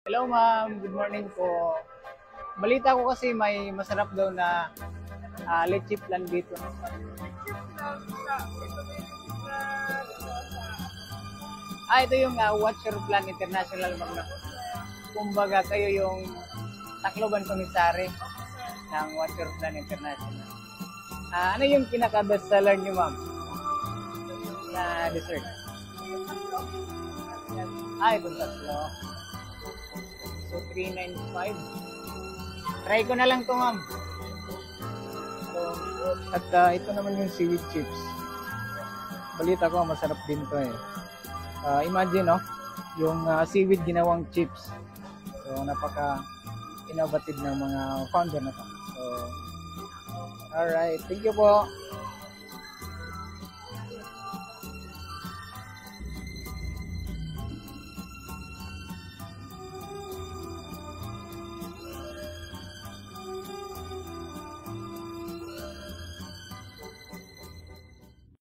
Hello ma'am, good morning po. Balita ko kasi may masarap daw na leche flan dito. Ito yung Watcher Plan International ma'am. Kumbaga kayo yung Tacloban Commissary ng Watcher Plan International. Ano yung pinaka-best seller niyo ma'am na dessert? Itong tatlo. So, 395. Try ko na lang to ma'am. So, at ito naman yung seaweed chips. Balita ko, masarap din to eh. Imagine, no? Yung seaweed ginawang chips. So, napaka-innovative ng mga founder na to. So, alright. Thank you po.